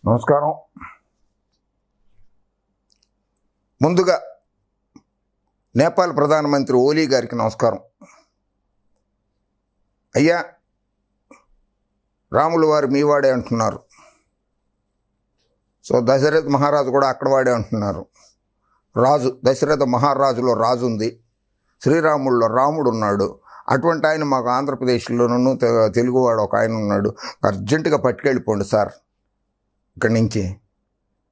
నమస్కారం. ముందుగా నేపాల్ ప్రధానమంత్రి ఓలీ గారికి నమస్కారం. అయ్యా, రాముల వారు మీ వాడే అంటున్నారు. సో దశరథ మహారాజు కూడా అక్కడ వాడే అంటున్నారు. రాజు దశరథ మహారాజులో రాజు ఉంది, శ్రీరాముల్లో రాముడు ఉన్నాడు. అటువంటి ఆయన మాకు ఆంధ్రప్రదేశ్లోనూ తెలుగువాడు ఒక ఆయన ఉన్నాడు. అర్జెంటుగా పట్టుకెళ్ళిపోండి సార్ ఇక్కడి నుంచి.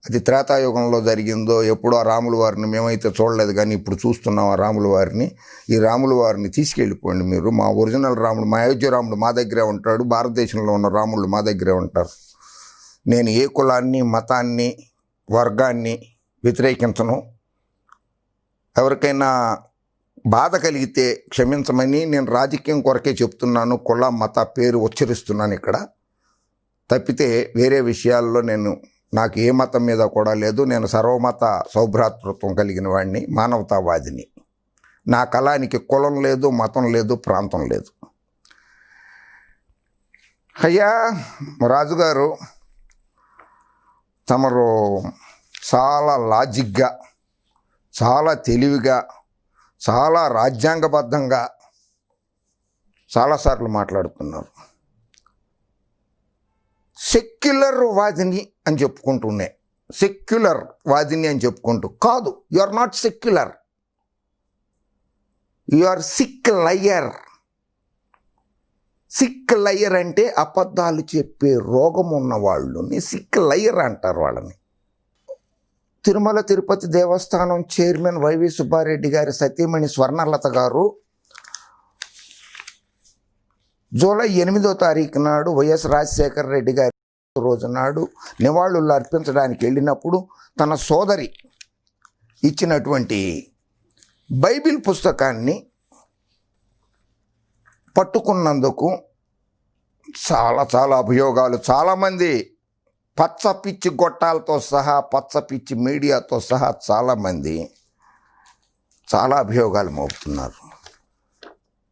అది త్రేతాయుగంలో జరిగిందో ఎప్పుడో ఆ రాముల వారిని మేమైతే చూడలేదు, కానీ ఇప్పుడు చూస్తున్నాం ఆ రాముల వారిని. ఈ రాముల వారిని తీసుకెళ్ళిపోండి మీరు. మా ఒరిజినల్ రాముడు, మా అయోధ్య రాముడు మా దగ్గరే ఉంటాడు. భారతదేశంలో ఉన్న రాముళ్ళు మా దగ్గరే ఉంటారు. నేను ఏ కులాన్ని, మతాన్ని, వర్గాన్ని వ్యతిరేకించను. ఎవరికైనా బాధ కలిగితే క్షమించమని నేను రాజకీయం కొరకే చెప్తున్నాను. కుల మత పేరు ఉచ్చరిస్తున్నాను ఇక్కడ తప్పితే వేరే విషయాల్లో నాకు ఏ మతం మీద కూడా లేదు. నేను సర్వమత సౌభ్రాతృత్వం కలిగిన వాడిని, మానవతావాదిని. నా కళానికి కులం లేదు, మతం లేదు, ప్రాంతం లేదు. అయ్యా రాజుగారు, తమరు చాలా లాజిక్గా, చాలా తెలివిగా, చాలా రాజ్యాంగబద్ధంగా చాలాసార్లు మాట్లాడుతున్నారు. సెక్యులర్ వాదిని అని చెప్పుకుంటూనే సెక్యులర్ వాదిని అని చెప్పుకుంటూ కాదు. You are not secular, you are sick liar. Sick liar అంటే అబద్ధాలు చెప్పే రోగం ఉన్న వాళ్ళని సిక్ లయర్ అంటారు వాళ్ళని. తిరుమల తిరుపతి దేవస్థానం చైర్మన్ వైవి సుబ్బారెడ్డి గారి సతీమణి స్వర్ణలత గారు జూలై 8వ తారీఖు నాడు వైఎస్ రాజశేఖర రెడ్డి గారి రోజు నాడు నివాళులు అర్పించడానికి వెళ్ళినప్పుడు తన సోదరి ఇచ్చినటువంటి బైబిల్ పుస్తకాన్ని పట్టుకున్నందుకు చాలా అభియోగాలు, చాలామంది పచ్చపిచ్చి గొట్టాలతో సహా, పచ్చపిచ్చి మీడియాతో సహా చాలామంది చాలా అభియోగాలు మోపుతున్నారు.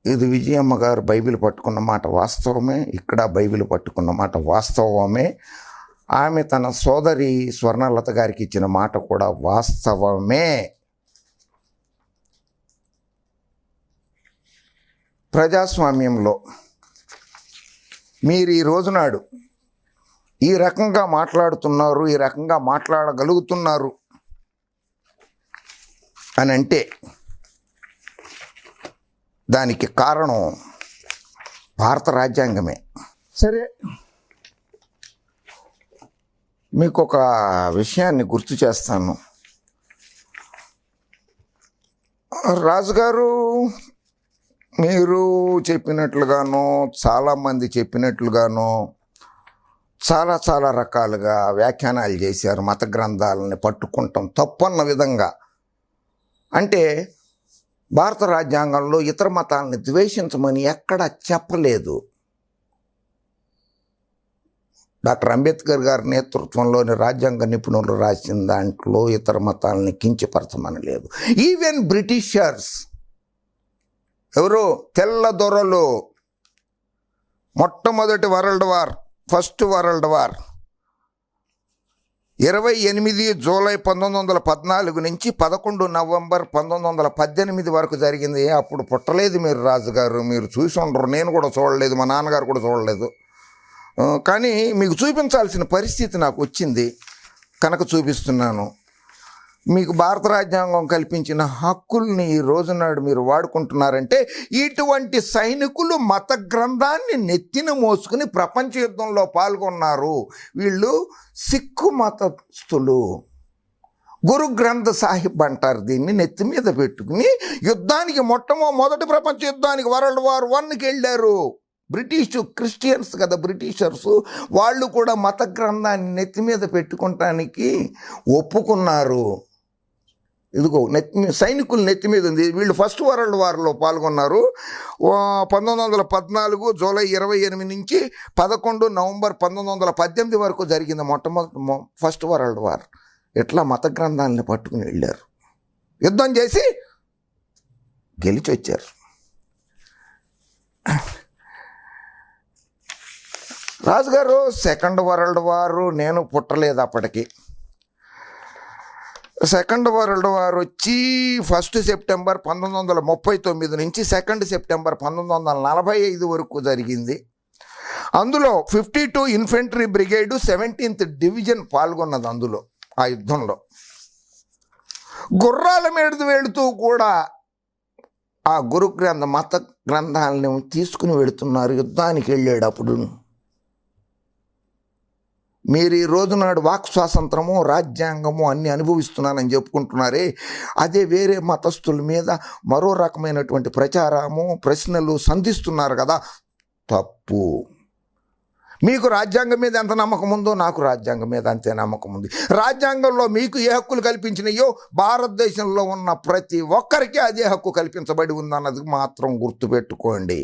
ఇది విజయమ్మ గారు బైబిల్ పట్టుకున్న మాట వాస్తవమే, ఇక్కడ బైబిల్ పట్టుకున్న మాట వాస్తవమే. ఆమె తన సోదరి స్వర్ణలత గారికి ఇచ్చిన మాట కూడా వాస్తవమే. ప్రజాస్వామ్యంలో మీరు ఈ రోజునాడు ఈ రకంగా మాట్లాడుతున్నారు, ఈ రకంగా మాట్లాడగలుగుతున్నారు అని అంటే దానికి కారణం భారత రాజ్యాంగమే. సరే, మీకు ఒక విషయాన్ని గుర్తు చేస్తాను. రాజుగారు, మీరు చెప్పినట్లుగానో చాలామంది చెప్పినట్లుగానో చాలా రకాలుగా వ్యాఖ్యానాలు చేశారు. మత గ్రంథాలని పట్టుకుంటాం తప్పన్న విధంగా. అంటే భారత రాజ్యాంగంలో ఇతర మతాలను ద్వేషించమని ఎక్కడా చెప్పలేదు. డాక్టర్ అంబేద్కర్ గారి నేతృత్వంలోని రాజ్యాంగ నిపుణులు రాసిన దాంట్లో ఇతర మతాలని కించపరచమని లేదు. ఈవెన్ బ్రిటిషర్స్, ఎవరు తెల్ల దొరలు, మొట్టమొదటి ఫస్ట్ వరల్డ్ వార్ 28 జూలై 1914 నుంచి 11 నవంబర్ 1918 వరకు జరిగింది. అప్పుడు పుట్టలేదు మీరు రాజుగారు, మీరు చూసి ఉండరు. నేను కూడా చూడలేదు, మా నాన్నగారు కూడా చూడలేదు. కానీ మీకు చూపించాల్సిన పరిస్థితి నాకు వచ్చింది కనుక చూపిస్తున్నాను. మీకు భారత రాజ్యాంగం కల్పించిన హక్కుల్ని ఈ రోజునాడు మీరు వాడుకుంటున్నారంటే ఇటువంటి సైనికులు మత గ్రంథాన్ని నెత్తిన మోసుకుని ప్రపంచ యుద్ధంలో పాల్గొన్నారు. వీళ్ళు సిక్కు మతస్థులు. గురు గ్రంథ సాహిబ్ అంటారు దీన్ని. నెత్తి మీద పెట్టుకుని యుద్ధానికి మొదటి ప్రపంచ యుద్ధానికి వరల్డ్ వార్ 1కి వెళ్ళారు. క్రిస్టియన్స్ కదా బ్రిటిషర్స్, వాళ్ళు కూడా మత గ్రంథాన్ని నెత్తి మీద పెట్టుకోవటానికి ఒప్పుకున్నారు. ఇదిగో సైనికులు నెత్తి మీద ఉంది. వీళ్ళు ఫస్ట్ వరల్డ్ వార్లో పాల్గొన్నారు. 1914 జూలై 28 నుంచి 11 నవంబర్ 1918 వరకు జరిగింది మొట్టమొదటి ఫస్ట్ వరల్డ్ వార్. ఇట్లా మత గ్రంథాలని పట్టుకుని వెళ్ళారు, యుద్ధం చేసి గెలిచి వచ్చారు. రాజుగారు, సెకండ్ వరల్డ్ వారు నేను పుట్టలేదు అప్పటికి. సెకండ్ వరల్డ్ వార్ వచ్చి 1 సెప్టెంబర్ 1939 నుంచి 2 సెప్టెంబర్ 1945 వరకు జరిగింది. అందులో 52 ఇన్ఫెంట్రీ బ్రిగేడు 17th డివిజన్ పాల్గొన్నది. అందులో ఆ యుద్ధంలో గుర్రాల మీద వెళుతూ కూడా ఆ మత గ్రంథాలను తీసుకుని వెళుతున్నారు యుద్ధానికి వెళ్ళేటప్పుడు. మీరు ఈ రోజునాడు వాక్ స్వాతంత్రము, రాజ్యాంగము అన్నీ అనుభవిస్తున్నానని చెప్పుకుంటున్నారే, అదే వేరే మతస్థుల మీద మరో రకమైనటువంటి ప్రశ్నలు సంధిస్తున్నారు కదా, తప్పు. మీకు రాజ్యాంగం మీద ఎంత నమ్మకం ఉందో నాకు రాజ్యాంగం మీద అంతే నమ్మకం ఉంది. రాజ్యాంగంలో మీకు ఏ హక్కులు కల్పించినాయో భారతదేశంలో ఉన్న ప్రతి ఒక్కరికి అదే హక్కు కల్పించబడి ఉందన్నది మాత్రం గుర్తుపెట్టుకోండి.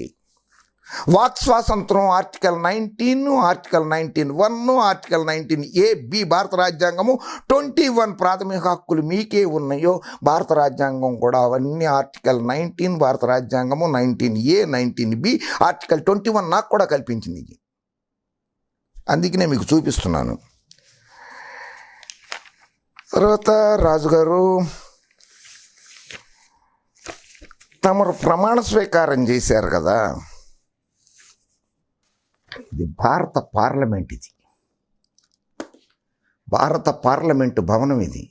వాక్ స్వాతంత్రం ఆర్టికల్ 19, ఆర్టికల్ 19(1), ఆర్టికల్ 19(a)(b) భారత రాజ్యాంగము 21 ప్రాథమిక హక్కులు మీకే ఉన్నాయో భారత రాజ్యాంగం కూడా అవన్నీ ఆర్టికల్ 19 భారత రాజ్యాంగము 19(a), 19(b), ఆర్టికల్ 21 నాకు కూడా కల్పించింది. అందుకనే మీకు చూపిస్తున్నాను. తర్వాత రాజుగారు, తమరు ప్రమాణ స్వీకారం చేశారు కదా, ఇది భారత పార్లమెంట్, ఇది భారత పార్లమెంటు భవనం. ఇది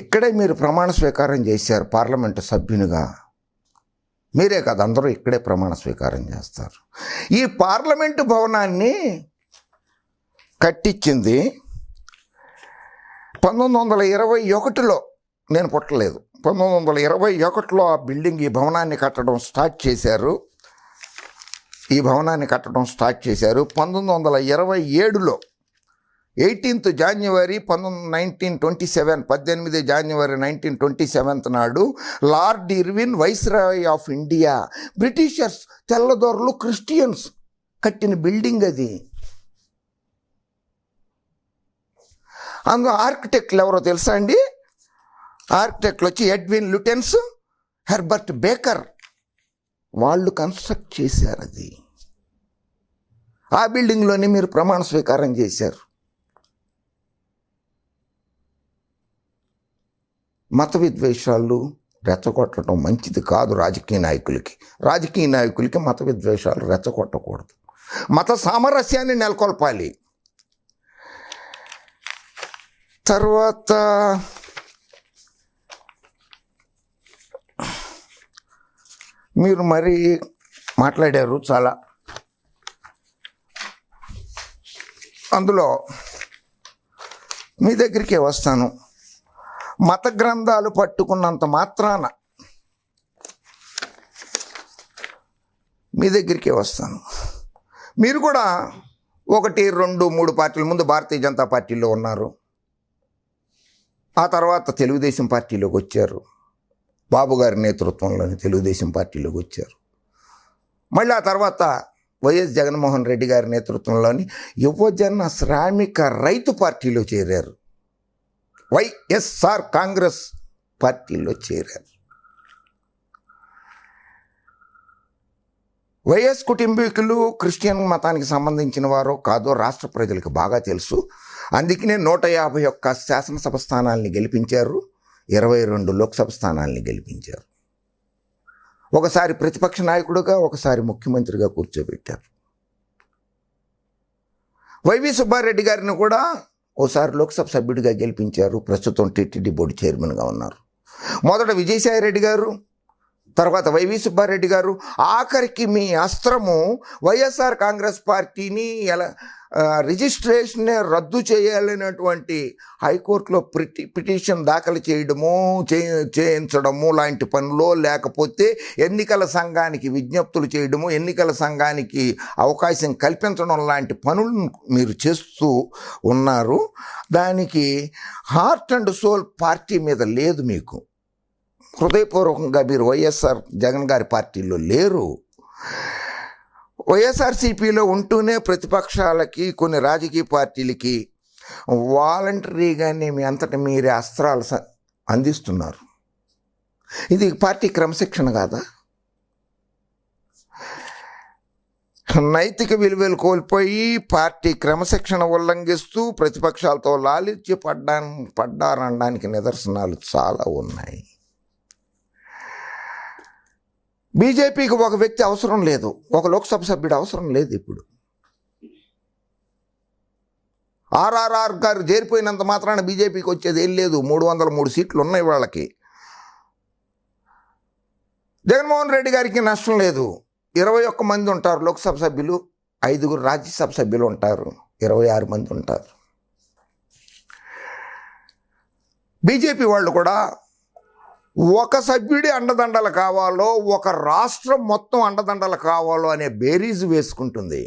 ఇక్కడే మీరు ప్రమాణ స్వీకారం చేశారు పార్లమెంటు సభ్యునిగా. మీరే కాదు, అందరూ ఇక్కడే ప్రమాణ స్వీకారం చేస్తారు. ఈ పార్లమెంటు భవనాన్ని కట్టించింది 1921లో. నేను పుట్టలేదు. 1921లో ఆ బిల్డింగ్, ఈ భవనాన్ని కట్టడం స్టార్ట్ చేశారు. 1927లో 18th January 1927, 18 January 1927 నాడు Lord Irwin viceroy of India, Britishers, తెల్లదొరలు, క్రిస్టియన్స్ కట్టిన బిల్డింగ్ అది. అందులో ఆర్కిటెక్ట్లు ఎవరో తెలుసా అండి? ఆర్కిటెక్ట్లు వచ్చి ఎడ్విన్ లుటెన్స్, హెర్బర్ట్ బేకర్, వాళ్ళు కన్స్ట్రక్ట్ చేశారు అది. ఆ బిల్డింగ్లోనే మీరు ప్రమాణ స్వీకారం చేశారు. మత విద్వేషాలు రెచ్చగొట్టడం మంచిది కాదు రాజకీయ నాయకులకి మత విద్వేషాలు రెచ్చగొట్టకూడదు. మత సామరస్యాన్ని నెలకొల్పాలి. తర్వాత మీరు మరి మాట్లాడారు చాలా. అందులో మీ దగ్గరికే వస్తాను. మత గ్రంథాలు పట్టుకున్నంత మాత్రాన మీ దగ్గరికే వస్తాను. మీరు కూడా 1, 2, 3 పార్టీల ముందు భారతీయ జనతా పార్టీలో ఉన్నారు. ఆ తర్వాత తెలుగుదేశం పార్టీలోకి వచ్చారు. బాబు గారి నేతృత్వంలోని తెలుగుదేశం పార్టీలోకి వచ్చారు. మళ్ళీ ఆ తర్వాత వైఎస్ జగన్మోహన్ రెడ్డి గారి నేతృత్వంలోని యువజన శ్రామిక రైతు పార్టీలో చేరారు. వైఎస్ఆర్ కాంగ్రెస్ పార్టీలో చేరారు. వైఎస్ కుటుంబీకులు క్రిస్టియన్ మతానికి సంబంధించిన వారో కాదో రాష్ట్ర ప్రజలకు బాగా తెలుసు. అందుకనే 151 శాసనసభ స్థానాల్ని గెలిపించారు, 22 లోక్సభ స్థానాల్ని గెలిపించారు. ఒకసారి ప్రతిపక్ష నాయకుడుగా, ఒకసారి ముఖ్యమంత్రిగా కూర్చోబెట్టారు. వైవి సుబ్బారెడ్డి గారిని కూడా ఓసారి లోక్సభ సభ్యుడిగా గెలిపించారు. ప్రస్తుతం టీటీడీ బోర్డు చైర్మన్గా ఉన్నారు. మొదట విజయసాయి రెడ్డి గారు, తర్వాత వైవి సుబ్బారెడ్డి గారు. ఆఖరికి మీ అస్త్రము వైఎస్ఆర్ కాంగ్రెస్ పార్టీని రిజిస్ట్రేషన్ రద్దు చేయాలనేటువంటి హైకోర్టులో పిటిషన్ దాఖలు చేయించడము లాంటి పనులు, లేకపోతే ఎన్నికల సంఘానికి విజ్ఞప్తులు చేయడము, ఎన్నికల సంఘానికి అవకాశం కల్పించడం లాంటి పనులు మీరు చేస్తూ ఉన్నారు. దానికి హార్ట్ అండ్ సోల్ పార్టీ మీద లేదు. మీకు హృదయపూర్వకంగా మీరు వైఎస్ఆర్ జగన్ గారి పార్టీలో లేరు. వైఎస్ఆర్సీపీలో ఉంటూనే ప్రతిపక్షాలకి, కొన్ని రాజకీయ పార్టీలకి వాలంటరీగానే మీ అంతటా మీరే అస్త్రాలు అందిస్తున్నారు. ఇది పార్టీ క్రమశిక్షణ కాదా? నైతిక విలువలు కోల్పోయి పార్టీ క్రమశిక్షణ ఉల్లంఘిస్తూ ప్రతిపక్షాలతో లాలిచ్చి పడ్డారనడానికి నిదర్శనాలు చాలా ఉన్నాయి. బీజేపీకి ఒక వ్యక్తి అవసరం లేదు, ఒక లోక్సభ సభ్యుడు అవసరం లేదు. ఇప్పుడు ఆర్ఆర్ఆర్ గారు చేరిపోయినంత మాత్రాన బీజేపీకి వచ్చేది ఏం లేదు. 303 సీట్లు ఉన్నాయి వాళ్ళకి. జగన్మోహన్ రెడ్డి గారికి నష్టం లేదు. 21 మంది ఉంటారు లోక్సభ సభ్యులు, 5 రాజ్యసభ సభ్యులు ఉంటారు, 26 మంది ఉంటారు. బీజేపీ వాళ్ళు కూడా ఒక సభ్యుడి అండదండలు కావాలో, ఒక రాష్ట్రం మొత్తం అండదండలు కావాలో అనే బేరీజు వేసుకుంటుంది.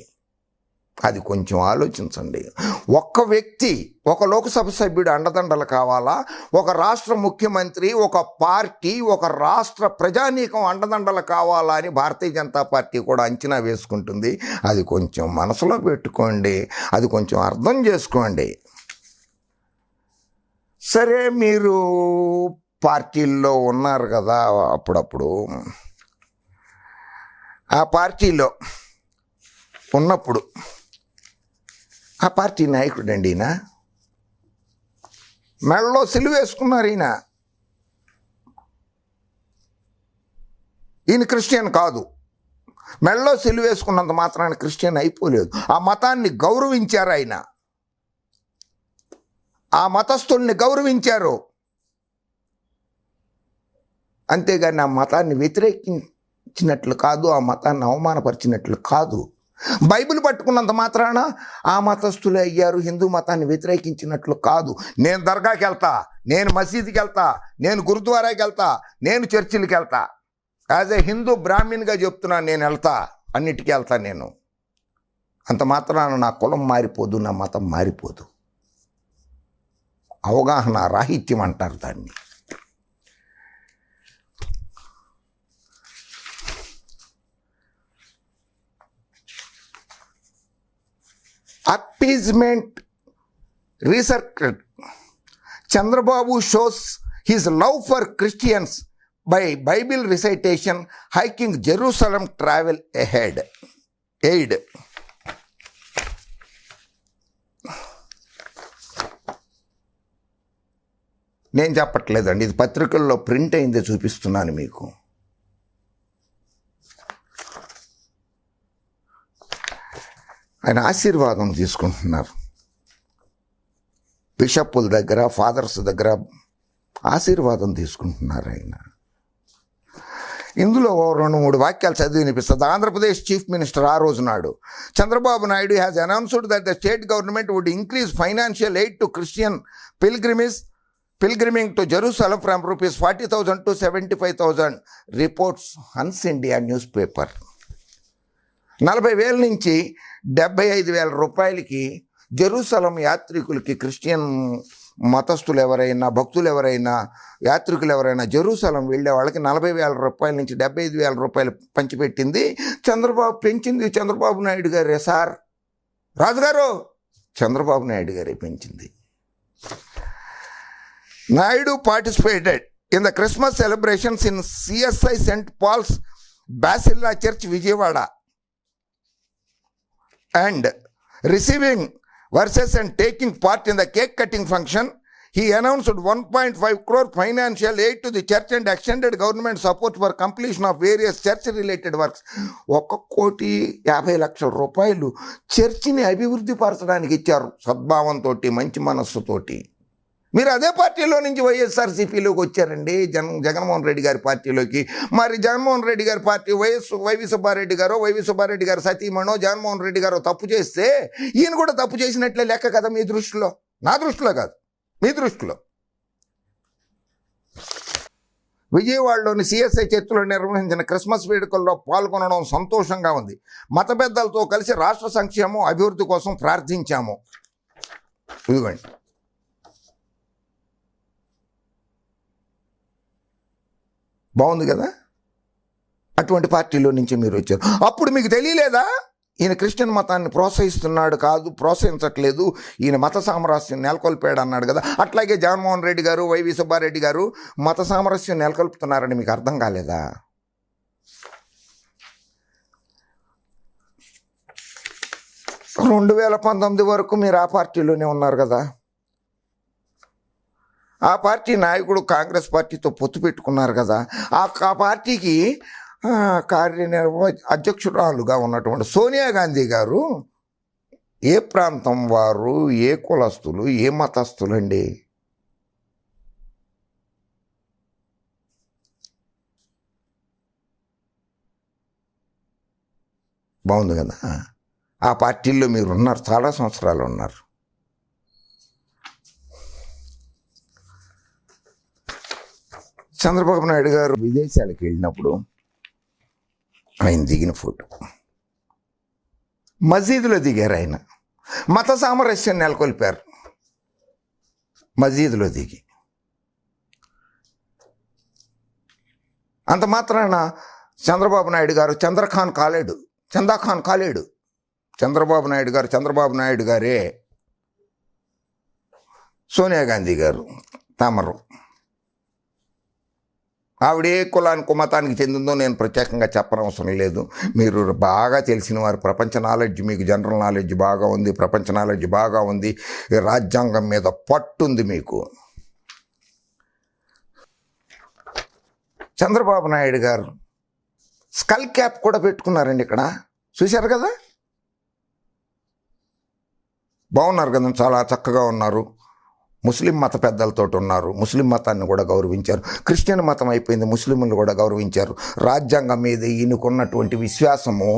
అది కొంచెం ఆలోచించండి. ఒక్క వ్యక్తి, ఒక లోక్సభ సభ్యుడు అండదండలు కావాలా, ఒక రాష్ట్ర ముఖ్యమంత్రి, ఒక పార్టీ, ఒక రాష్ట్ర ప్రజానీకం అండదండలు కావాలా అని భారతీయ జనతా పార్టీ కూడా అంచనా వేసుకుంటుంది. అది కొంచెం మనసులో పెట్టుకోండి, అది కొంచెం అర్థం చేసుకోండి. సరే, మీరు పార్టీల్లో ఉన్నారు కదా, అప్పుడప్పుడు ఆ పార్టీలో ఉన్నప్పుడు ఆ పార్టీ నాయకుడు అండి ఈయన. మెడలో సిలువ వేసుకున్నారు. ఈయన క్రిస్టియన్ కాదు. మెడలో సిలువ వేసుకున్నంత మాత్రాన్ని క్రిస్టియన్ అయిపోలేదు. ఆ మతాన్ని గౌరవించారు ఆయన, ఆ మతస్థుల్ని గౌరవించారు. అంతేగాని ఆ మతాన్ని వ్యతిరేకించినట్లు కాదు, ఆ మతాన్ని అవమానపరిచినట్లు కాదు. బైబిల్ పట్టుకున్నంత మాత్రాన ఆ మతస్థులే అయ్యారు, హిందూ మతాన్ని వ్యతిరేకించినట్లు కాదు. నేను దర్గాకి వెళ్తా, నేను మసీదుకి వెళ్తా, నేను గురుద్వారాకి వెళ్తా, నేను చర్చిలకి వెళ్తా. యాజ్ ఏ హిందూ బ్రాహ్మణ్గా చెప్తున్నాను, నేను వెళ్తా, అన్నిటికీ వెళ్తా. నేను అంత మాత్రాన నా కులం మారిపోదు, నా మతం మారిపోదు. అవగాహన రాహిత్యం అంటారు దాన్ని. Appeasement resurrected. Chandrababu shows his love for Christians by Bible recitation, hiking Jerusalem travel aid. నేను చెప్పట్లేదండి, ఇది పత్రికల్లో ప్రింట్ అయిందే చూపిస్తున్నాను మీకు. ఆయన ఆశీర్వాదం తీసుకుంటున్నారు. బిషప్పుల దగ్గర, ఫాదర్స్ దగ్గర ఆశీర్వాదం తీసుకుంటున్నారు ఆయన. ఇందులో 2-3 వాక్యాలు చదివి వినిపిస్తుంది. ఆంధ్రప్రదేశ్ చీఫ్ మినిస్టర్ ఆ రోజు నాడు Chandrababu Naidu has announced that the state government would increase financial aid to Christian pilgriming to Jerusalem from rupees 40,000 to 75,000, reports Hans India newspaper. 40,000 నుంచి 75,000 రూపాయలకి జెరూసలం యాత్రికులకి, క్రిస్టియన్ మతస్థులు ఎవరైనా, భక్తులు ఎవరైనా, యాత్రికులు ఎవరైనా జెరూసలం వెళ్ళే వాళ్ళకి 40,000 రూపాయల నుంచి 75,000 రూపాయలు పంచిపెట్టింది పెంచింది చంద్రబాబు నాయుడు గారే. సార్ రాజుగారు, చంద్రబాబు నాయుడు గారే పెంచింది. Naidu participated in the Christmas celebrations in CSI St. Paul's Basilica Church, Vijayawada, and receiving verses and taking part in the cake cutting function. He announced 1.5 crore financial aid to the church and extended government support for completion of various church related works. 1,50,00,000 రూపాయలు చర్చిని అభివృద్ధి పరచడానికి ఇచ్చారు, సద్భావంతో, మంచి మనస్సుతోటి. మీరు అదే పార్టీలో నుంచి వైఎస్ఆర్సీపీలోకి వచ్చారండి, జగన్మోహన్ రెడ్డి గారి పార్టీలోకి. మరి జగన్మోహన్ రెడ్డి గారి పార్టీ వైవి సుబ్బారెడ్డి గారు సతీమణో జగన్మోహన్ రెడ్డి గారు తప్పు చేస్తే ఈయన కూడా తప్పు చేసినట్లే లెక్క కదా మీ దృష్టిలో. నా దృష్టిలో కాదు, మీ దృష్టిలో. విజయవాడలోని సిఎస్ఐ చర్చిలో నిర్వహించిన క్రిస్మస్ వేడుకల్లో పాల్గొనడం సంతోషంగా ఉంది. మత పెద్దలతో కలిసి రాష్ట్ర సంక్షేమం, అభివృద్ధి కోసం ప్రార్థించాము. ఇదిగోండి, బాగుంది కదా. అటువంటి పార్టీలో నుంచి మీరు వచ్చారు. అప్పుడు మీకు తెలియలేదా ఈయన క్రిస్టియన్ మతాన్ని ప్రోత్సహిస్తున్నాడు? కాదు, ప్రోత్సహించట్లేదు, ఈయన మత సామరస్యం నెలకొల్పాడు అన్నాడు కదా. అట్లాగే జగన్మోహన్ రెడ్డి గారు, వైవి సుబ్బారెడ్డి గారు మత సామరస్యం నెలకొల్పుతున్నారని మీకు అర్థం కాలేదా? 2019 వరకు మీరు ఆ పార్టీలోనే ఉన్నారు కదా. ఆ పార్టీ నాయకుడు కాంగ్రెస్ పార్టీతో పొత్తు పెట్టుకున్నారు కదా. ఆ పార్టీకి అధ్యక్షురాలుగా ఉన్నటువంటి సోనియా గాంధీ గారు ఏ ప్రాంతం వారు, ఏ కులస్తులు, ఏ మతస్థులు అండి? బాగుంది కదా. ఆ పార్టీల్లో మీరు ఉన్నారు, చాలా సంవత్సరాలు ఉన్నారు. చంద్రబాబు నాయుడు గారు విదేశాలకు వెళ్ళినప్పుడు ఆయన దిగిన ఫోటో, మసీదులో దిగారు. ఆయన మత సామరస్యం నెలకొల్పారు మసీదులో దిగి. అంత మాత్రాన చంద్రబాబు నాయుడు గారు చందాఖాన్ కాలేడు. చంద్రబాబు నాయుడు గారే సోనియా గాంధీ గారు తమరు. ఆవిడే కులానికి మతానికి చెందిందో నేను ప్రత్యేకంగా చెప్పనవసరం లేదు. మీరు బాగా తెలిసిన వారు, ప్రపంచ నాలెడ్జ్, మీకు జనరల్ నాలెడ్జ్ బాగా ఉంది, ప్రపంచ నాలెడ్జ్ బాగా ఉంది, రాజ్యాంగం మీద పట్టుంది మీకు. చంద్రబాబు నాయుడు గారు స్కల్ క్యాప్ కూడా పెట్టుకున్నారండి ఇక్కడ, చూశారు కదా. బాగున్నారు కదా, చాలా చక్కగా ఉన్నారు. ముస్లిం మత పెద్దలతో ఉన్నారు, ముస్లిం మతాన్ని కూడా గౌరవించారు. క్రిస్టియన్ మతం అయిపోయింది, ముస్లింలు కూడా గౌరవించారు. రాజ్యాంగం మీద ఈయనకున్నటువంటి విశ్వాసము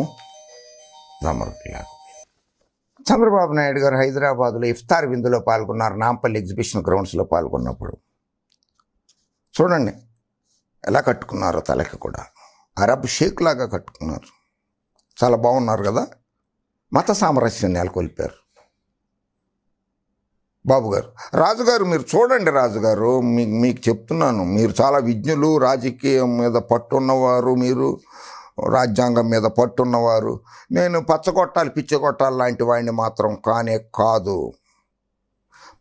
చంద్రబాబు నాయుడు గారు హైదరాబాదులో ఇఫ్తార్ విందులో పాల్గొన్నారు, నాంపల్లి ఎగ్జిబిషన్ గ్రౌండ్స్లో పాల్గొన్నప్పుడు. చూడండి ఎలా కట్టుకున్నారో, తలకి కూడా అరబ్ షేక్ లాగా కట్టుకున్నారు. చాలా బాగున్నారు కదా. మత సామరస్యాన్ని నెలకొల్పారు బాబు గారు. రాజుగారు మీరు చూడండి, రాజుగారు మీకు చెప్తున్నాను, మీరు చాలా విజ్ఞులు, రాజకీయం మీద పట్టున్నవారు, మీరు రాజ్యాంగం మీద పట్టున్నవారు. నేను పచ్చగొట్టాలి పిచ్చగొట్టాలి లాంటి వాడిని మాత్రం కానే కాదు.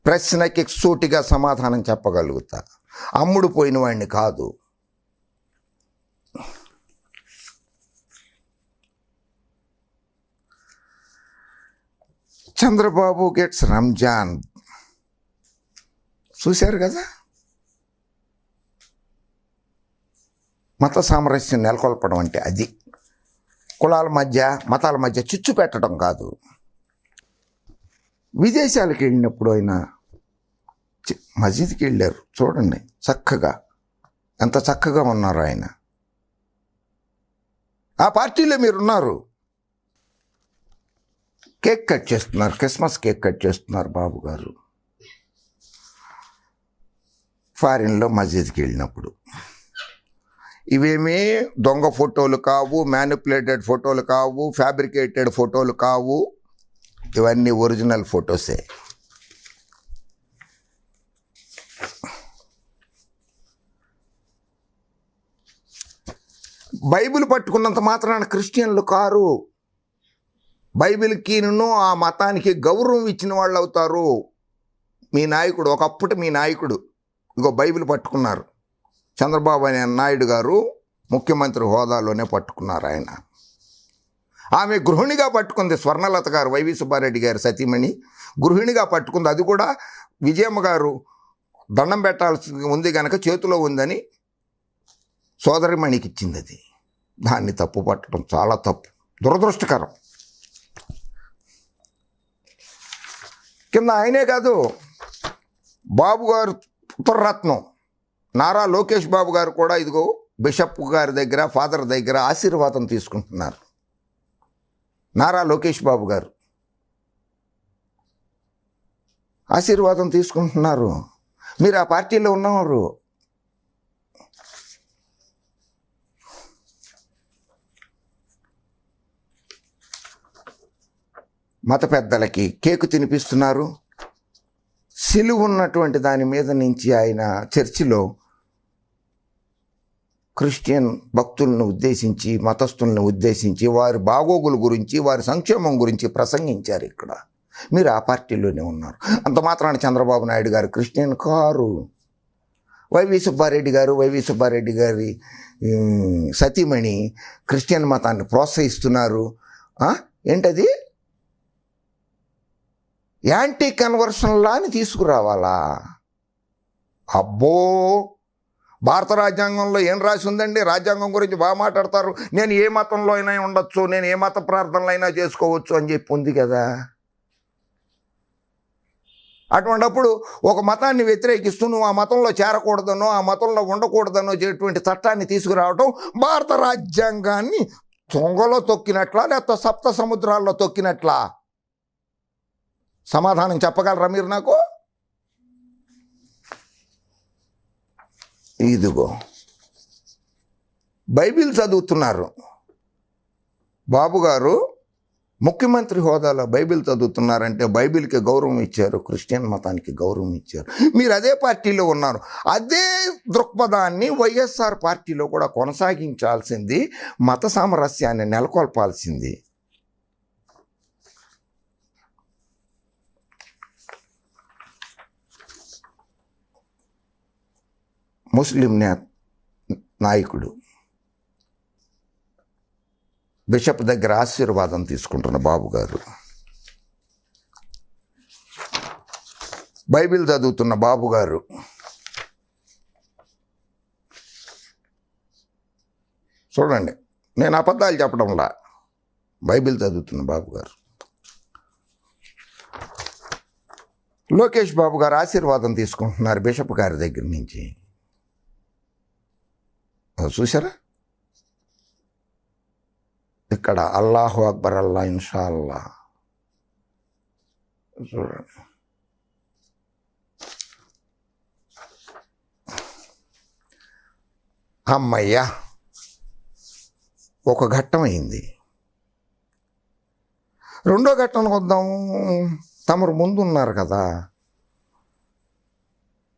ప్రశ్నకి సూటిగా సమాధానం చెప్పగలుగుతా, అమ్ముడు పోయిన వాడిని కాదు. చంద్రబాబు గెట్స్ రంజాన్ చూశారు కదా. మత సామరస్యం నెలకొల్పడం అంటే అది. కులాల మధ్య, మతాల మధ్య చిచ్చు పెట్టడం కాదు. విదేశాలకు వెళ్ళినప్పుడు ఆయన మసీద్కి వెళ్ళారు, చూడండి చక్కగా, ఎంత చక్కగా ఉన్నారు ఆయన. ఆ పార్టీలో మీరున్నారు. కేక్ కట్ చేస్తున్నారు, క్రిస్మస్ కేక్ కట్ చేస్తున్నారు బాబు గారు ఫారిన్లో మసీద్కి వెళ్ళినప్పుడు. ఇవేమీ దొంగ ఫోటోలు కావు, మ్యానిపులేటెడ్ ఫోటోలు కావు, ఫ్యాబ్రికేటెడ్ ఫోటోలు కావు, ఇవన్నీ ఒరిజినల్ ఫొటోసే. బైబిల్ పట్టుకున్నంత మాత్రాన క్రిస్టియన్లు కారు. బైబిల్కి ఆ మతానికి గౌరవం ఇచ్చిన వాళ్ళు అవుతారు. మీ నాయకుడు, ఒకప్పుడు మీ నాయకుడు ఇగో బైబిల్ పట్టుకున్నారు. చంద్రబాబు నాయుడు గారు ముఖ్యమంత్రి హోదాలోనే పట్టుకున్నారు ఆయన. ఆమె గృహిణిగా పట్టుకుంది, స్వర్ణలత గారు, వైవి సుబ్బారెడ్డి గారు సతీమణి గృహిణిగా పట్టుకుంది. అది కూడా విజయమ్మ గారు దండం పెట్టాల్సి ఉంది కనుక చేతిలో ఉందని సోదరిమణికి ఇచ్చింది. అది దాన్ని తప్పు పట్టడం చాలా తప్పు, దురదృష్టకరం. కింద ఆయనే కాదు, బాబు గారు పుత్రరత్నం నారా లోకేష్ బాబు గారు కూడా ఇదిగో బిషప్ గారి దగ్గర, ఫాదర్ దగ్గర ఆశీర్వాదం తీసుకుంటున్నారు. నారా లోకేష్ బాబు గారు ఆశీర్వాదం తీసుకుంటున్నారు. మీరు ఆ పార్టీలో ఉన్నవారు. మత పెద్దలకి కేకు తినిపిస్తున్నారు. సిలువ ఉన్నటువంటి దాని మీద నుంచి ఆయన చర్చిలో క్రిస్టియన్ భక్తులను ఉద్దేశించి, మతస్థులను ఉద్దేశించి వారి బాగోగుల గురించి, వారి సంక్షేమం గురించి ప్రసంగించారు. ఇక్కడ మీరు ఆ పార్టీలోనే ఉన్నారు. అంత మాత్రాన చంద్రబాబు నాయుడు గారు క్రిస్టియన్ కారు. వైవి సుబ్బారెడ్డి గారి సతీమణి క్రిస్టియన్ మతాన్ని ప్రోత్సహిస్తున్నారు. ఏంటది? యాంటీ కన్వర్షన్ లాని తీసుకురావాలా? అబ్బో, భారత రాజ్యాంగంలో ఏం రాసి ఉందండి? రాజ్యాంగం గురించి బాగా మాట్లాడతారు. నేను ఏ మతంలో అయినా ఉండొచ్చు, నేను ఏ మత ప్రార్థనలు అయినా చేసుకోవచ్చు అని చెప్పి ఉంది కదా. అటువంటిప్పుడు ఒక మతాన్ని వ్యతిరేకిస్తూ నువ్వు ఆ మతంలో చేరకూడదనో ఆ మతంలో ఉండకూడదనో చేటువంటి చట్టాన్ని తీసుకురావటం భారత రాజ్యాంగాన్ని తొంగలో తొక్కినట్లా లేకపోతే సప్త సముద్రాల్లో తొక్కినట్లా? సమాధానం చెప్పగలరా మీరు నాకు? ఇదిగో బైబిల్ చదువుతున్నారు బాబు గారు, ముఖ్యమంత్రి హోదాలో బైబిల్ చదువుతున్నారంటే బైబిల్కి గౌరవం ఇచ్చారు, క్రిస్టియన్ మతానికి గౌరవం ఇచ్చారు. మీరు అదే పార్టీలో ఉన్నారు. అదే దృక్పథాన్ని వైఎస్ఆర్ పార్టీలో కూడా కొనసాగించాల్సింది, మత సామరస్యాన్ని నెలకొల్పాల్సింది. ముస్లిం నాయకుడు బిషప్ దగ్గర ఆశీర్వాదం తీసుకుంటున్న బాబు గారు, బైబిల్ చదువుతున్న బాబు గారు, చూడండి, నేను అబద్ధాలు చెప్పడంలా, బైబిల్ చదువుతున్న బాబు గారు, లోకేష్ బాబు గారు ఆశీర్వాదం తీసుకుంటున్నారు బిషప్ గారి దగ్గర నుంచి. చూసారా? ఇక్కడ అల్లాహు అక్బర్, అల్లా ఇన్షా అల్లా. చూడండి, అమ్మయ్యా, ఒక ఘట్టం అయింది. రెండో ఘట్టానికి వద్దాము. తమరు ముందున్నారు కదా,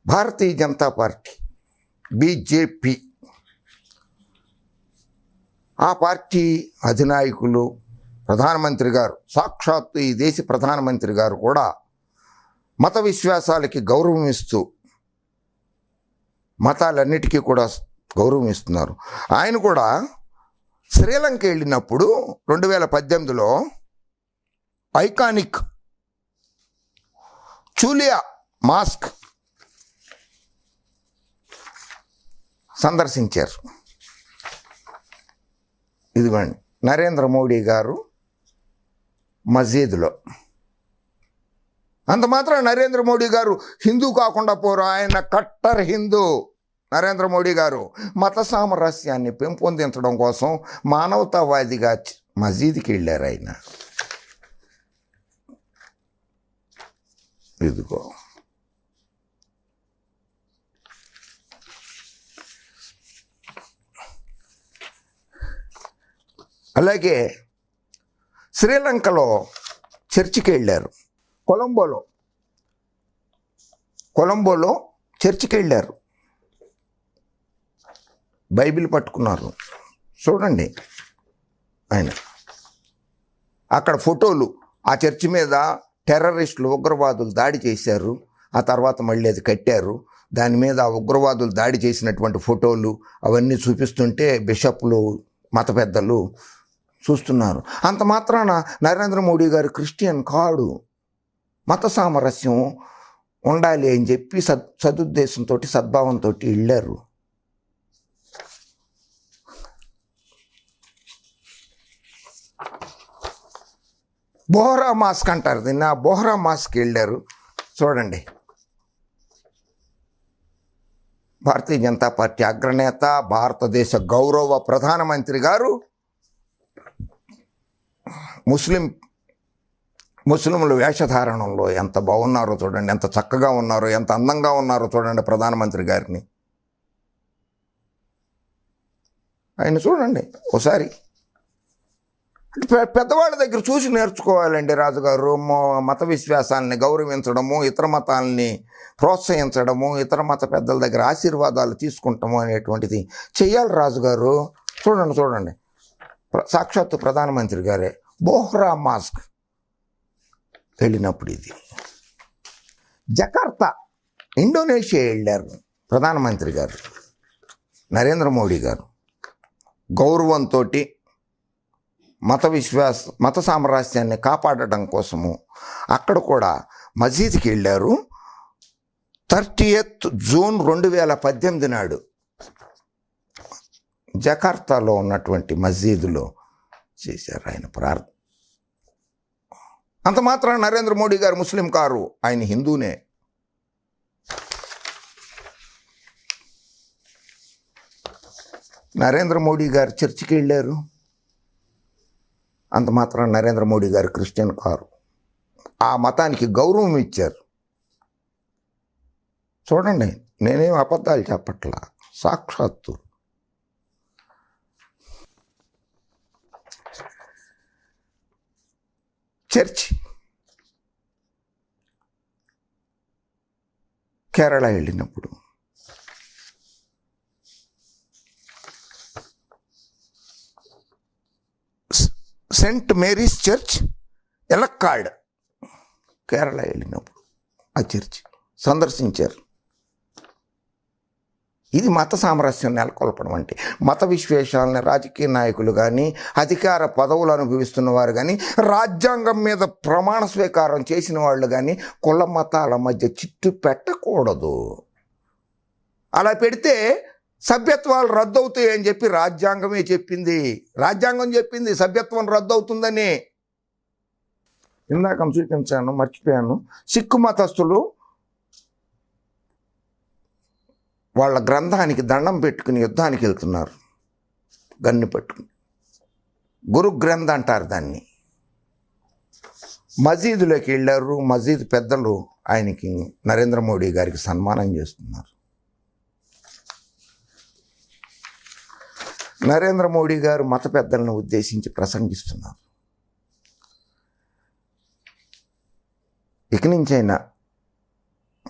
భారతీయ జనతా పార్టీ, బీజేపీ. ఆ పార్టీ అధినాయకులు, ప్రధానమంత్రి గారు, సాక్షాత్తు ఈ దేశ ప్రధానమంత్రి గారు కూడా మత విశ్వాసాలకి గౌరవం ఇస్తూ, మతాలన్నిటికీ కూడా గౌరవం ఇస్తున్నారు. ఆయన కూడా శ్రీలంక వెళ్ళినప్పుడు 2018లో ఐకానిక్ చూలియా మాస్క్ సందర్శించారు. ఇదిగోండి, నరేంద్ర మోడీ గారు మసీదులో. అంత మాత్రం నరేంద్ర మోడీ గారు హిందూ కాకుండా పోరు, ఆయన కట్టర్ హిందూ. నరేంద్ర మోడీ గారు మత సామరస్యాన్ని పెంపొందించడం కోసం మానవతావాదిగా మసీదుకి వెళ్ళారు ఆయన. ఇదిగో అలాగే శ్రీలంకలో చర్చికి వెళ్ళారు. కొలంబోలో చర్చికి వెళ్ళారు, బైబిల్ పట్టుకున్నారు. చూడండి, ఆయన అక్కడ ఫోటోలు, ఆ చర్చి మీద టెర్రరిస్టులు, ఉగ్రవాదులు దాడి చేశారు. ఆ తర్వాత మళ్ళీ అది కట్టారు. దాని మీద ఆ ఉగ్రవాదులు దాడి చేసినటువంటి ఫోటోలు అవన్నీ చూపిస్తుంటే బిషప్లు, మత పెద్దలు చూస్తున్నారు. అంత మాత్రాన నరేంద్ర మోడీ గారు క్రిస్టియన్ కాడు. మత సామరస్యం ఉండాలి అని చెప్పి సదుద్దేశంతో, సద్భావంతో వెళ్ళారు. బోహ్రా మాస్క్ అంటారు దీన్ని, ఆ బోహ్రా మాస్క్ వెళ్ళారు. చూడండి, భారతీయ జనతా పార్టీ అగ్రనేత, భారతదేశ గౌరవ ప్రధానమంత్రి గారు ముస్లింల వేషధారణంలో ఎంత బాగున్నారో చూడండి, ఎంత చక్కగా ఉన్నారో, ఎంత అందంగా ఉన్నారో చూడండి ప్రధానమంత్రి గారిని. ఆయన చూడండి ఒకసారి. పెద్దవాళ్ళ దగ్గర చూసి నేర్చుకోవాలండి రాజుగారు. మత విశ్వాసాలని గౌరవించడము, ఇతర మతాలని ప్రోత్సహించడము, ఇతర మత పెద్దల దగ్గర ఆశీర్వాదాలు తీసుకుంటాము అనేటువంటిది చెయ్యాలి రాజుగారు. చూడండి, సాక్షాత్తు ప్రధానమంత్రి గారే బోహ్రా మాస్క్ వెళ్ళినప్పుడు. ఇది జకార్తా, ఇండోనేషియా వెళ్ళారు ప్రధానమంత్రి గారు, నరేంద్ర మోడీ గారు. గౌరవంతో మత సామరస్యాన్ని కాపాడటం కోసము అక్కడ కూడా మసీదుకి వెళ్ళారు. 30th జూన్ 2018 నాడు జకార్తాలో ఉన్నటువంటి మసీదులో చేశారు ఆయన ప్రార్థన. అంత మాత్రం నరేంద్ర మోడీ గారు ముస్లిం కారు, ఆయన హిందూనే. నరేంద్ర మోడీ గారు చర్చికి వెళ్ళారు, అంత మాత్రం నరేంద్ర మోడీ గారు క్రిస్టియన్ కారు. ఆ మతానికి గౌరవం ఇచ్చారు. చూడండి, నేనేం అబద్ధాలు చెప్పట్లా, సాక్షాత్తు. చర్చి కేరళ వెళ్ళినప్పుడు సెంట్ మేరీస్ చర్చ్ ఎలక్కాడ్, కేరళ వెళ్ళినప్పుడు ఆ చర్చ్ సందర్శించారు. ఇది మత సామరస్యం నెలకొల్పడం అంటే. మత విశ్వేషాలని రాజకీయ నాయకులు కానీ, అధికార పదవులు అనుభవిస్తున్న వారు కానీ, రాజ్యాంగం మీద ప్రమాణ స్వీకారం చేసిన వాళ్ళు కానీ కుల మతాల మధ్య చిట్టు పెట్టకూడదు. అలా పెడితే సభ్యత్వాలు రద్దవుతాయి అని చెప్పి రాజ్యాంగమే చెప్పింది. రాజ్యాంగం చెప్పింది సభ్యత్వం రద్దవుతుందని. ఇందాక చూపించాను, మర్చిపోయాను. సిక్కు మతస్థులు వాళ్ళ గ్రంథానికి దండం పెట్టుకుని యుద్ధానికి వెళ్తున్నారు, గన్ను పట్టుకుని. గురు గ్రంథ అంటారు దాన్ని. మసీదులోకి వెళ్ళారు. మసీదు పెద్దలు ఆయనకి, నరేంద్ర మోడీ గారికి సన్మానం చేస్తున్నారు. నరేంద్ర మోడీ గారు మత పెద్దలను ఉద్దేశించి ప్రసంగిస్తున్నారు. ఇక నుంచైనా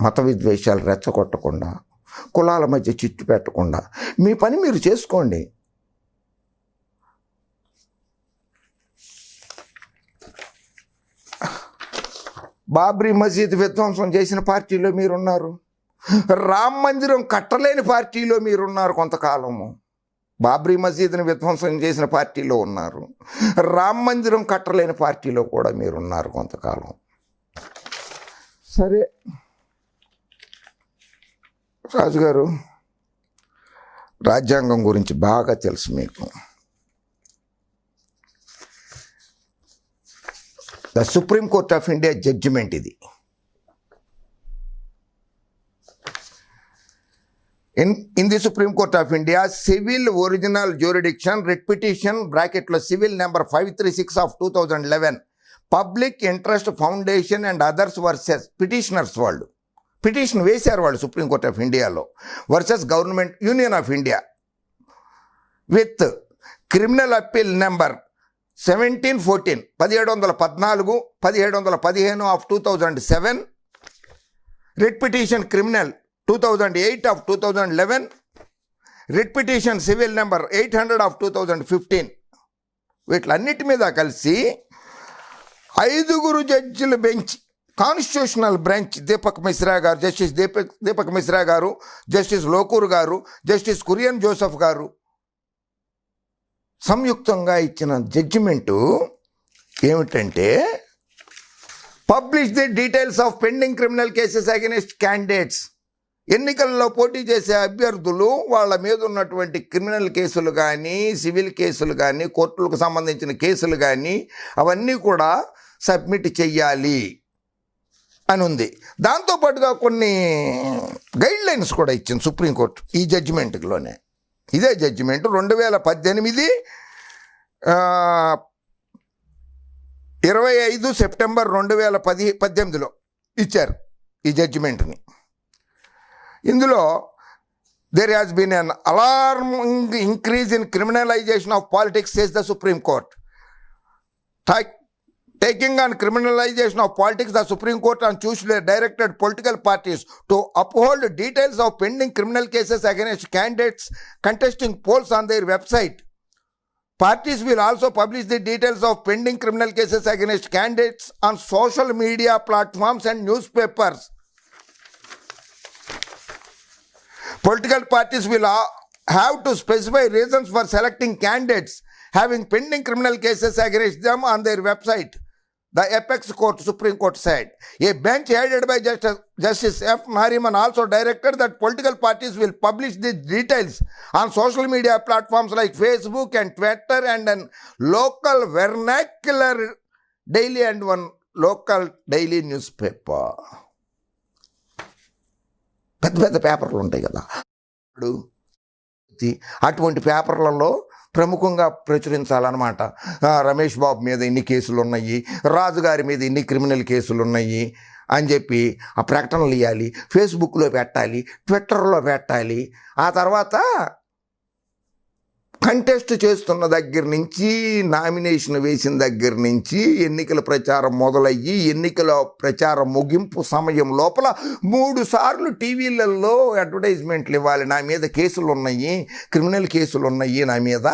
మత విద్వేషాలు రెచ్చగొట్టకుండా, కులాల మధ్య చిట్టు పెట్టకుండా మీ పని మీరు చేసుకోండి. బాబ్రీ మసీద్ విధ్వంసం చేసిన పార్టీలో మీరున్నారు. రామ్ మందిరం కట్టలేని పార్టీలో మీరున్నారు కొంతకాలము. బాబ్రీ మసీద్ని విధ్వంసం చేసిన పార్టీలో ఉన్నారు. రామ్ మందిరం కట్టలేని పార్టీలో కూడా మీరున్నారు కొంతకాలం. సరే రాజుగారు, రాజ్యాంగం గురించి బాగా తెలుసు మీకు. The Supreme court of India judgement ఇది. In the Supreme Court of India, civil original jurisdiction, writ petition, bracketlo civil number 536 of 2011, public interest foundation and others versus petitioners వాళ్ళు పిటిషన్ వేశారు వాళ్ళు సుప్రీం కోర్ట్ ఆఫ్ ఇండియాలో, versus government union of India with criminal appeal number 1714 1714 1715 of 2007, writ petition criminal 2008 of 2011, writ petition civil number 800 of 2015. వీటిలన్నిటి మీద కలిసి 5 జడ్జిల bench, constitutional bench, Deepak Mishra garu, justice Deepak Mishra garu, justice Lokur గారు, justice Kurian Joseph గారు సంయుక్తంగా ఇచ్చిన జడ్జిమెంటు ఏమిటంటే, publish the details of pending criminal cases against candidates. ఎన్నికల్లో పోటీ చేసే అభ్యర్థులు వాళ్ళ మీద ఉన్నటువంటి క్రిమినల్ కేసులు కానీ, సివిల్ కేసులు కానీ, కోర్టులకు సంబంధించిన కేసులు కానీ అవన్నీ కూడా సబ్మిట్ చెయ్యాలి అని ఉంది. దాంతోపాటుగా కొన్ని గైడ్ లైన్స్ కూడా ఇచ్చింది సుప్రీంకోర్టు ఈ జడ్జిమెంట్లోనే. ఇదే జడ్జిమెంట్ 2018 25 సెప్టెంబర్ 2018లో ఇచ్చారు ఈ జడ్జిమెంట్ని. ఇందులో there has been an alarming increase in criminalization of politics, says the Supreme Court. Taking on criminalization of politics, the Supreme Court on Tuesday directed political parties to uphold details of pending criminal cases against candidates contesting polls on their website. Parties will also publish the details of pending criminal cases against candidates on social media platforms and newspapers. Political parties will have to specify reasons for selecting candidates, having pending criminal cases against them on their website. The apex court, Supreme Court said. A bench headed by Justice F. Nariman also directed that political parties will publish the details on social media platforms like Facebook and Twitter and an local vernacular daily and one local daily newspaper. పెద్ద పెద్ద పేపర్లు ఉంటాయి కదా, అటువంటి పేపర్లలో ప్రముఖంగా ప్రచురించాలన్నమాట. రమేష్ బాబు మీద ఇన్ని కేసులు ఉన్నాయి, రాజుగారి మీద ఇన్ని క్రిమినల్ కేసులు ఉన్నాయి అని చెప్పి ఆ ప్రకటనలు ఇవ్వాలి, ఫేస్బుక్లో పెట్టాలి, ట్విట్టర్లో పెట్టాలి. ఆ తర్వాత కంటెస్ట్ చేస్తున్న దగ్గర నుంచి, నామినేషన్ వేసిన దగ్గర నుంచి ఎన్నికల ప్రచారం మొదలయ్యి ఎన్నికల ప్రచారం ముగింపు సమయం లోపల 3 సార్లు టీవీలలో అడ్వర్టైజ్మెంట్లు ఇవ్వాలి. నా మీద కేసులు ఉన్నాయి, క్రిమినల్ కేసులు ఉన్నాయి, నా మీద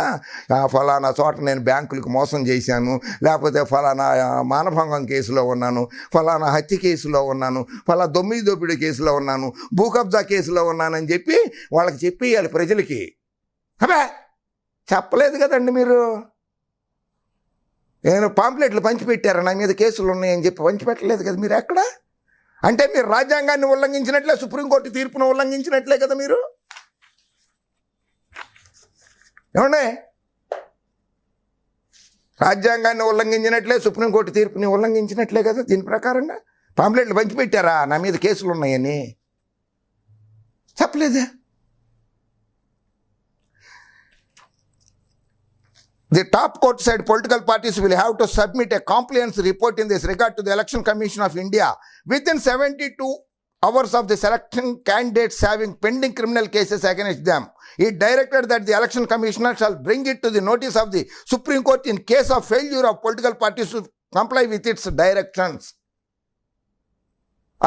ఫలానా చోట నేను బ్యాంకులకు మోసం చేశాను, లేకపోతే ఫలానా మానభంగం కేసులో ఉన్నాను, ఫలానా హత్య కేసులో ఉన్నాను, ఫలానా దొమ్మిది కేసులో ఉన్నాను, భూకబ్జా కేసులో ఉన్నానని చెప్పి వాళ్ళకి చెప్పేయాలి ప్రజలకి. అబ్బా చెప్పలేదు కదండి మీరు. నేను పాంప్లెట్లు పంచిపెట్టారు నా మీద కేసులు ఉన్నాయని చెప్పి పంచిపెట్టలేదు కదా మీరు ఎక్కడ. అంటే మీరు రాజ్యాంగాన్ని ఉల్లంఘించినట్లే, సుప్రీంకోర్టు తీర్పును ఉల్లంఘించినట్లే కదా మీరు. ఏమండే, రాజ్యాంగాన్ని ఉల్లంఘించినట్లే, సుప్రీంకోర్టు తీర్పుని ఉల్లంఘించినట్లే కదా. దీని ప్రకారంగా పాంప్లెట్లు పంచిపెట్టారా నా మీద కేసులు ఉన్నాయని? చెప్పలేదే. The top court said political parties will have to submit a comprehensive report in this regard to the Election Commission of India within 72 hours of the selection candidates having pending criminal cases against them. It directed that the election commissioner shall bring it to the notice of the Supreme Court in case of failure of political parties to comply with its directions.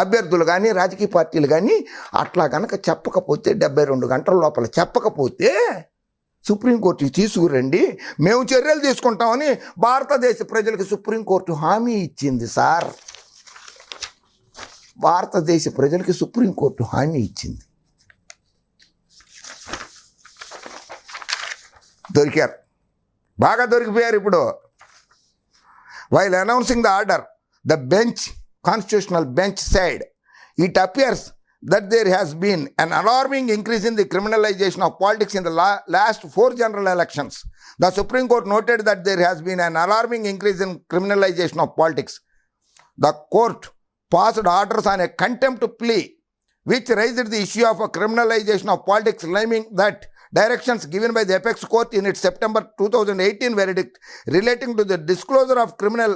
అభ్యర్థులు కానీ రాజకీయ పార్టీలు కానీ అట్లా కనుక చెప్పకపోతే, 72 గంటల లోపల చెప్పకపోతే సుప్రీంకోర్టుకి తీసుకురండి, మేము చర్యలు తీసుకుంటామని భారతదేశ ప్రజలకు సుప్రీంకోర్టు హామీ ఇచ్చింది సార్. భారతదేశ ప్రజలకి సుప్రీంకోర్టు హామీ ఇచ్చింది. దొరికారు, బాగా దొరికిపోయారు ఇప్పుడు. While announcing the order, the constitutional bench said, it appears that there has been an alarming increase in the criminalization of politics in the last 4 general elections. The Supreme Court noted that there has been an alarming increase in criminalization of politics. The court passed orders on a contempt plea which raised the issue of a criminalization of politics, claiming that directions given by the apex court in its September 2018 verdict relating to the disclosure of criminal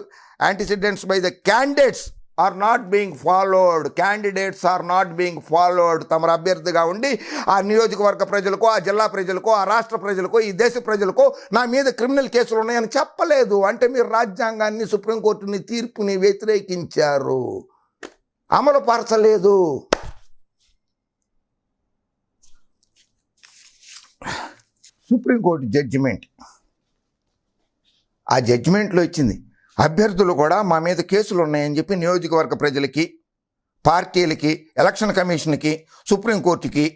antecedents by the candidates are not being followed. Candidates are not being followed. తమరు అభ్యర్థిగా ఉండి ఆ నియోజకవర్గ ప్రజలకు, ఆ జిల్లా ప్రజలకు, ఆ రాష్ట్ర ప్రజలకు, ఈ దేశ ప్రజలకు నా మీద క్రిమినల్ కేసులు ఉన్నాయని చెప్పలేదు. అంటే మీరు రాజ్యాంగాన్ని, సుప్రీంకోర్టుని తీర్పుని వ్యతిరేకించారు, అమలు పరచలేదు. సుప్రీంకోర్టు జడ్జిమెంట్, ఆ జడ్జిమెంట్లో ఇచ్చింది అభ్యర్థులు కూడా మా మీద కేసులు ఉన్నాయని చెప్పి నియోజకవర్గ ప్రజలకి, పార్టీలకి, ఎలక్షన్ కమిషన్కి, సుప్రీంకోర్టుకి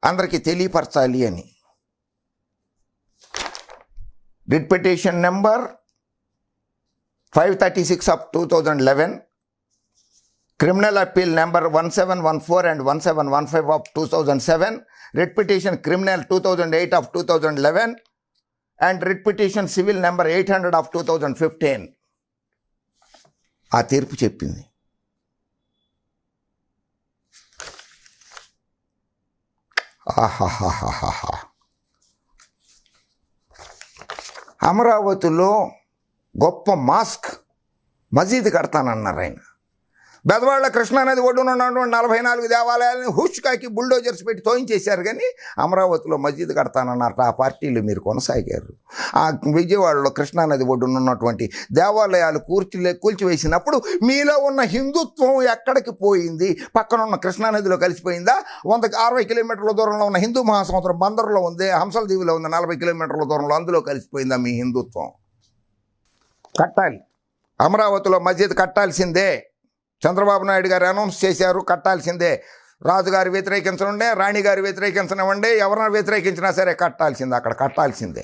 అందరికీ తెలియపరచాలి అని. Writ petition number 536 of 2011, criminal appeal number 1714 and 1715 of 2007, writ petition criminal 2008 of 2011 and writ petition civil number 800 of 2015. ఆ తీర్పు చెప్పింది. ఆహాహాహాహా. అమరావతిలో గొప్ప మసీదు కడతానన్నారు ఆయన. బెదవాళ్ళ కృష్ణానది ఒడ్డున ఉన్నటువంటి 44 దేవాలయాలని హుష్కాకి బుల్డోజర్స్ పెట్టి తోయించేశారు, కానీ అమరావతిలో మసీదు కడతానన్నారు. ఆ పార్టీలు మీరు కొనసాగారు. ఆ విజయవాడలో కృష్ణానది ఒడ్డున ఉన్నటువంటి దేవాలయాలు కూల్చివేసినప్పుడు మీలో ఉన్న హిందుత్వం ఎక్కడికి పోయింది? పక్కన ఉన్న కృష్ణానదిలో కలిసిపోయిందా? 160 కిలోమీటర్ల దూరంలో ఉన్న హిందూ మహాసముద్రం బందర్లో ఉంది, హంసల దీవిలో ఉంది 40 కిలోమీటర్ల దూరంలో, అందులో కలిసిపోయిందా మీ హిందుత్వం? కట్టాలి, అమరావతిలో మసీదు కట్టాల్సిందే. చంద్రబాబు నాయుడు గారు అనౌన్స్ చేశారు, కట్టాల్సిందే. రాజుగారు వ్యతిరేకించనుండే, రాణిగారు వ్యతిరేకించనివ్వండి, ఎవరైనా వ్యతిరేకించినా సరే కట్టాల్సిందే, అక్కడ కట్టాల్సిందే.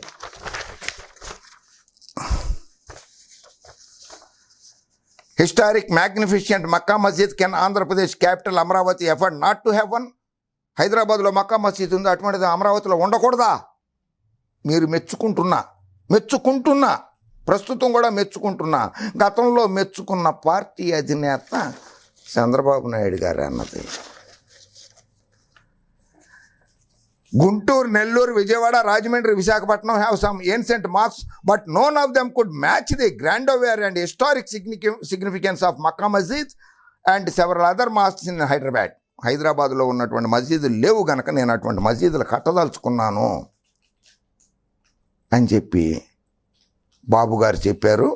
హిస్టారిక్ మ్యాగ్నిఫిషియంట్ మక్కా మసీద్ can Andhra Pradesh capital Amaravati effort not to have one? హైదరాబాద్లో మక్కా మసీద్ ఉంది, అటువంటిది అమరావతిలో ఉండకూడదా? మీరు మెచ్చుకుంటున్నా ప్రస్తుతం కూడా మెచ్చుకుంటున్నా, గతంలో మెచ్చుకున్న పార్టీ అధినేత చంద్రబాబు నాయుడు గారు అన్నది. Guntur, Nellore, Vijayawada, Rajahmundry, Visakhapatnam have some ancient marks but none of them could match the grandeur and historic significance of Mecca Masjid and several other mosques in Hyderabad. హైదరాబాద్లో ఉన్నటువంటి మసీదులు లేవు గనక నేను అటువంటి మసీదులు కట్టదలుచుకున్నాను అని చెప్పి బాబు గారు చెప్పారు.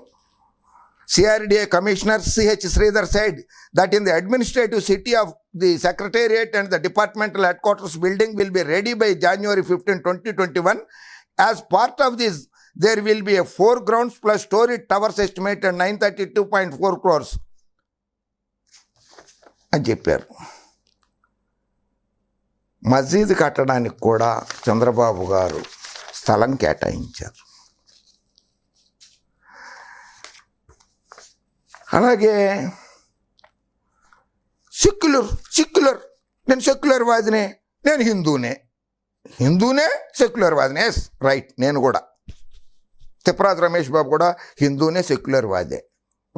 CRDA Commissioner C.H. Sridhar said that in the administrative city of the Secretariat and the departmental headquarters building will be ready by January 15, 2021. As part of this, there will be a 4 grounds plus storage towers estimated 932.4 crores అని చెప్పారు. మసీదు కట్టడానికి కూడా చంద్రబాబు గారు స్థలం కేటాయించారు. అలాగే secular నేను సెక్యులర్వాదినే, నేను హిందూనే సెక్యులర్వాదినే. ఎస్ రైట్, నేను కూడా తిప్పరాజు రమేష్ బాబు కూడా హిందూనే సెక్యులర్వాదే.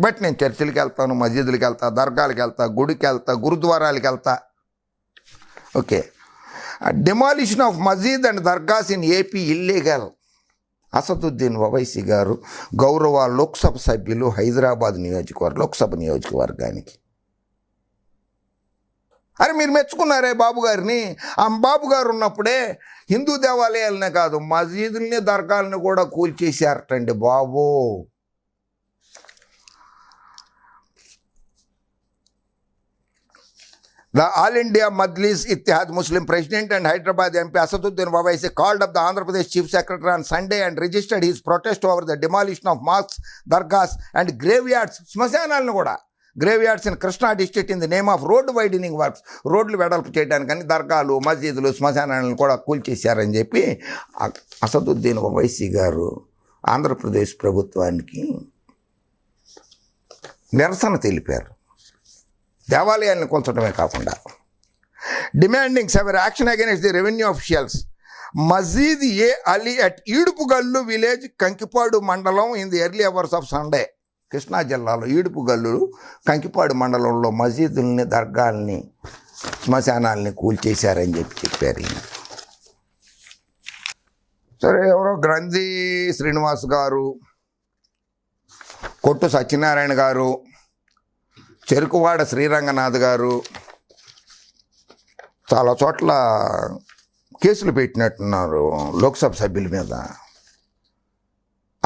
బట్ నేను చర్చిలకి వెళ్తాను, మసీదులకి వెళ్తా, దర్గాలకు వెళ్తా, గుడికి వెళ్తా, గురుద్వారాలకు వెళ్తా. Okay, demolition of masjid and dargahs in AP illegal. Asaduddin Owaisi garu గౌరవ లోక్సభ సభ్యులు, హైదరాబాద్ లోక్సభ నియోజకవర్గానికి. అరే మీరు మెచ్చుకున్నారే బాబు గారిని. ఆ బాబు గారు ఉన్నప్పుడే హిందూ దేవాలయాలనే కాదు మసీదుల్ని, దర్గాలని కూడా కూల్చేశారటండి బాబు. The All India Majlis Ittihad Muslim President and Hyderabad MP Asaduddin Owaisi called up the Andhra Pradesh Chief Secretary on Sunday and registered his protest over the demolition of mosques, dargahs and graveyards. శ్మశానాలను కూడా, graveyards in Krishna district in the name of road widening works. రోడ్లు వెడల్పు చేయడానికని దర్గాలు, మసీదులు, శ్మశానాలను కూడా కూల్చేశారని చెప్పి అసదుద్దీన్ ఓవైసీ గారు ఆంధ్రప్రదేశ్ ప్రభుత్వానికి నిరసన తెలిపారు. దేవాలయాలను కూల్చడమే కాకుండా demanding severe action against the revenue officials. Majid e Ali at Edupugallu village, Kankipadu మండలం in the early hours of Sunday. Krishna జిల్లాలో ఈడుపుగల్లు, కంకిపాడు మండలంలో మసీదుల్ని, దర్గాల్ని, శ్మశానాల్ని కూల్చేశారని చెప్పారు. సరే, ఎవరో గ్రంథి శ్రీనివాస్ గారు, కొట్టు సత్యనారాయణ గారు, చెరుకువాడ శ్రీరంగనాథ్ గారు చాలా చోట్ల కేసులు పెట్టినట్టున్నారు లోక్సభ సభ్యుల మీద.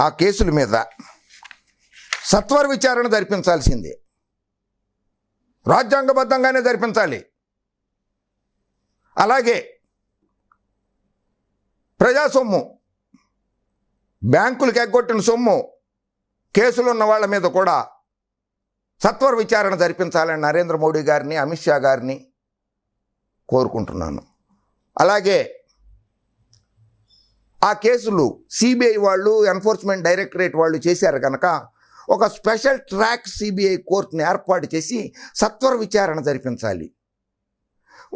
ఆ కేసుల మీద సత్వర విచారణ జరిపించాల్సిందే, రాజ్యాంగబద్ధంగానే జరిపించాలి. అలాగే ప్రజా సొమ్ము, బ్యాంకులకు ఎగ్గొట్టిన సొమ్ము, కేసులు ఉన్న వాళ్ళ మీద కూడా సత్వర విచారణ జరిపించాలని నరేంద్ర మోడీ గారిని, అమిత్ షా గారిని కోరుకుంటున్నాను. అలాగే ఆ కేసులు సిబిఐ వాళ్ళు, ఎన్ఫోర్స్మెంట్ డైరెక్టరేట్ వాళ్ళు చేశారు కనుక ఒక స్పెషల్ ట్రాక్ సిబిఐ కోర్టుని ఏర్పాటు చేసి సత్వర విచారణ జరిపించాలి.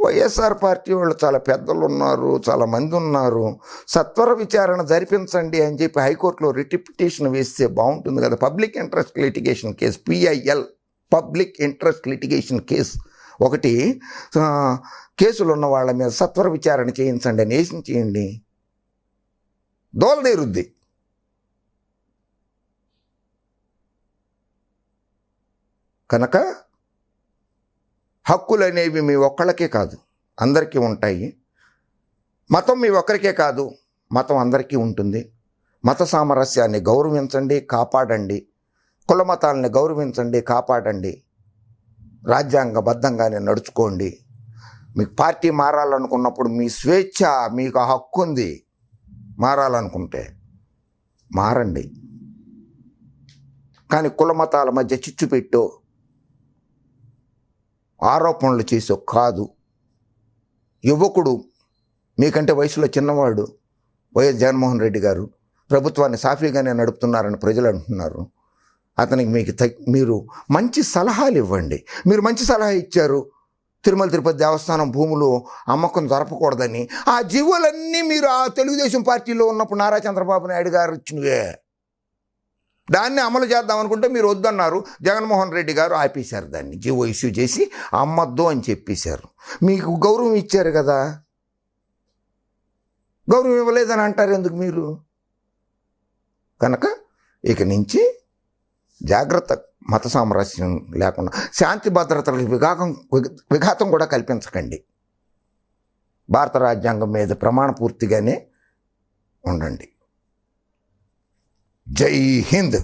వైఎస్ఆర్ పార్టీ వాళ్ళు చాలా పెద్దలు ఉన్నారు, చాలా మంది ఉన్నారు, సత్వర విచారణ జరిపించండి అని చెప్పి హైకోర్టులో రిట్ పిటిషన్ వేస్తే బాగుంటుంది కదా. Public interest litigation case, PIL, public interest litigation case ఒకటి, కేసులు ఉన్న వాళ్ళ మీద సత్వర విచారణ చేయించండి అని చేయండి, దోలదేరుద్ది. కనుక హక్కులు అనేవి మీ ఒక్కళ్ళకే కాదు, అందరికీ ఉంటాయి. మతం మీ ఒక్కరికే కాదు, మతం అందరికీ ఉంటుంది. మత సామరస్యాన్ని గౌరవించండి, కాపాడండి. కుల మతాలని గౌరవించండి, కాపాడండి. రాజ్యాంగబద్ధంగానే నడుచుకోండి. మీకు పార్టీ మారాలనుకున్నప్పుడు మీ స్వేచ్ఛ, మీకు ఆ హక్కు ఉంది. మారాలనుకుంటే మారండి. కానీ కుల మతాల మధ్య చిచ్చు పెట్టో, ఆరోపణలు చేసో కాదు. యువకుడు, మీకంటే వయసులో చిన్నవాడు వైఎస్ జగన్మోహన్ రెడ్డి గారు ప్రభుత్వాన్ని సాఫీగానే నడుపుతున్నారని ప్రజలు అంటున్నారు. అతనికి మీరు మంచి సలహాలు ఇవ్వండి. మీరు మంచి సలహా ఇచ్చారు, తిరుమల తిరుపతి దేవస్థానం భూములు అమ్మకం జరపకూడదని. ఆ జీవోలన్నీ మీరు ఆ తెలుగుదేశం పార్టీలో ఉన్నప్పుడు నారా చంద్రబాబు నాయుడు గారు ఇచ్చినవే. దాన్ని అమలు చేద్దాం అనుకుంటే మీరు వద్దన్నారు. జగన్మోహన్ రెడ్డి గారు ఆపేశారు, దాన్ని జీవో ఇష్యూ చేసి అమ్మద్దు అని చెప్పేశారు. మీకు గౌరవం ఇచ్చారు కదా, గౌరవం ఇవ్వలేదని అంటారు ఎందుకు మీరు? కనుక ఇక నుంచి జాగ్రత్త, మత సామరస్యం లేకుండా శాంతి భద్రతలకు విఘాతం కూడా కల్పించకండి. భారత రాజ్యాంగం మీద ప్రమాణపూర్తిగానే ఉండండి. జై హింద్.